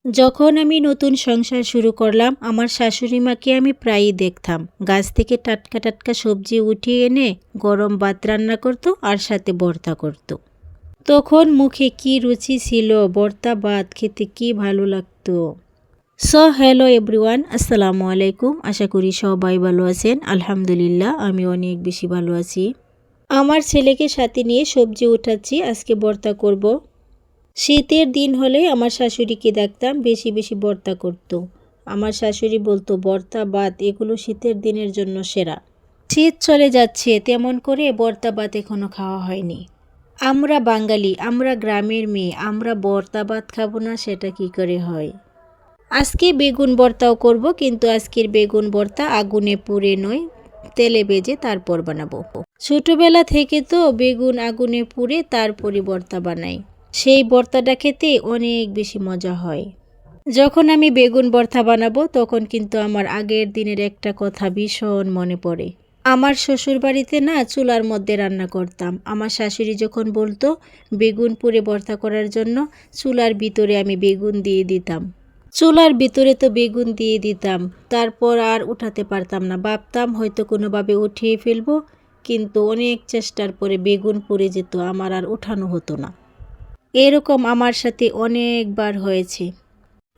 যখন আমি নতুন সংসার শুরু করলাম, আমার শাশুড়ি মাকে আমি প্রায়ই দেখতাম গাছ থেকে টাটকা টাটকা সবজি উঠিয়ে এনে গরম ভাত রান্না করতো আর সাথে ভর্তা করতো। তখন মুখে কি রুচি ছিল, ভর্তা ভাত খেতে কি ভালো লাগতো। হ্যালো এভরিওয়ান, আসসালামু আলাইকুম। আশা করি সবাই ভালো আছেন। আলহামদুলিল্লাহ, আমি অনেক বেশি ভালো আছি। আমার ছেলেকে সাথে নিয়ে সবজি উঠাচ্ছি, আজকে ভর্তা করব। শীতের দিন হলে আমার শাশুড়িকে দেখতাম বেশি বেশি ভর্তা করত। আমার শাশুড়ি বলতো ভর্তা ভাত এগুলো শীতের দিনের জন্য সেরা। শীত চলে যাচ্ছে, তেমন করে ভর্তা ভাত এখনো খাওয়া হয়নি। আমরা বাঙালি, আমরা গ্রামের মেয়ে, আমরা ভর্তা ভাত খাবো না সেটা কি করে হয়। আজকে বেগুন ভর্তাও করব, কিন্তু আজকের বেগুন ভর্তা আগুনে পুড়ে নয়, তেলে ভেজে তারপর বানাবো। ছোটবেলা থেকে তো বেগুন আগুনে পুড়ে তারপরে ভর্তা বানাই। সেই ভর্তাটা খেতে অনেক বেশি মজা হয়। যখন আমি বেগুন ভর্তা বানাবো তখন কিন্তু আমার আগের দিনের একটা কথা ভীষণ মনে পড়ে। আমার শ্বশুর বাড়িতে না চুলার মধ্যে রান্না করতাম। আমার শাশুড়ি যখন বলতো বেগুন পুড়ে ভর্তা করার জন্য, চুলার ভিতরে আমি বেগুন দিয়ে দিতাম। চুলার ভিতরে তো বেগুন দিয়ে দিতাম, তারপর আর উঠাতে পারতাম না। ভাবতাম হয়তো কোনোভাবে উঠিয়ে ফেলবো, কিন্তু অনেক চেষ্টার পরে বেগুন পুড়ে যেত, আমার আর উঠানো হতো না। এরকম আমার সাথে অনেকবার হয়েছে।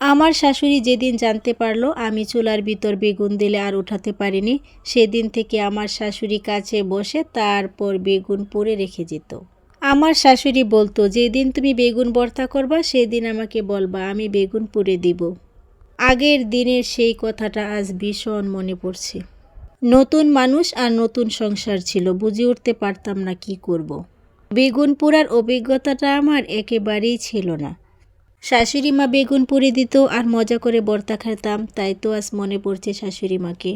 আমার শাশুড়ি যেদিন জানতে পারলো আমি চুলার ভিতর বেগুন দিলে আর উঠাতে পারিনি, সেদিন থেকে আমার শাশুড়ি কাছে বসে তারপর বেগুন পুড়ে রেখে যেত। আমার শাশুড়ি বলতো, যেদিন তুমি বেগুন ভর্তা করবা সেদিন আমাকে বলবা, আমি বেগুন পুড়ে দিব। আগের দিনের সেই কথাটা আজ ভীষণ মনে পড়ছে। নতুন মানুষ আর নতুন সংসার ছিল, বুঝে উঠতে পারতাম না কি করব। বেগুন পোড়ার অভিজ্ঞতাটা আমার একেবারেই ছিল না। শাশুড়ি মা বেগুন পুড়ে দিত আর মজা করে ভর্তা খেতাম, তাই তো আজ মনে পড়ছে শাশুড়ি মাকে।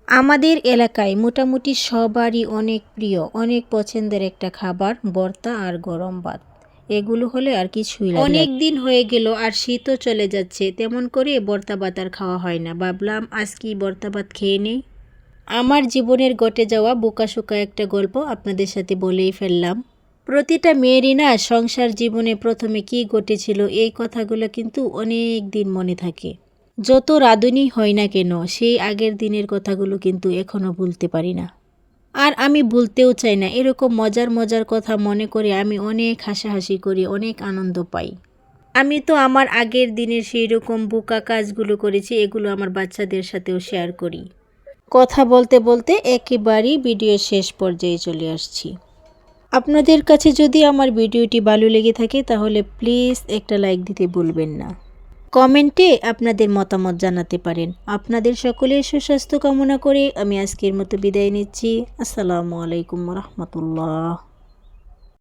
আমাদের এলাকায় মোটামুটি সবারই অনেক প্রিয়, অনেক পছন্দের একটা খাবার ভর্তা আর গরম ভাত। এগুলো হলে আর কিছুই লাগে না। অনেক দিন হয়ে গেল আর শীতও চলে যাচ্ছে, তেমন করে ভর্তা ভাত আর খাওয়া হয় না। ভাবলাম আজকে ভর্তা ভাত খেয়ে নেই। আমার জীবনের ঘটে যাওয়া বোকাশোকা একটা গল্প আপনাদের সাথে বলেই ফেললাম। প্রতিটা মেয়েরই না সংসার জীবনে প্রথমে কি ঘটেছিল এই কথাগুলো কিন্তু অনেক দিন মনে থাকে। যত রাঁধুনি হয় না কেন, সেই আগের দিনের কথাগুলো কিন্তু এখনও ভুলতে পারি না। আর আমি ভুলতেও চাই না। এরকম মজার মজার কথা মনে করে আমি অনেক হাসাহাসি করি, অনেক আনন্দ পাই। আমি তো আমার আগের দিনের সেই রকম বোকা কাজগুলো করেছি, এগুলো আমার বাচ্চাদের সাথেও শেয়ার করি। কথা বলতে বলতে একেবারেই ভিডিও শেষ পর্যায়ে চলে আসছি। আপনাদের কাছে যদি আমার ভিডিওটি ভালো লেগে থাকে তাহলে প্লিজ একটা লাইক দিতে ভুলবেন না। কমেন্টে আপনাদের মতামত জানাতে পারেন। আপনাদের সকলের সুস্বাস্থ্য কামনা করে আমি আজকের মতো বিদায় নিচ্ছি। আসসালামু আলাইকুম রহমতুল্লাহ।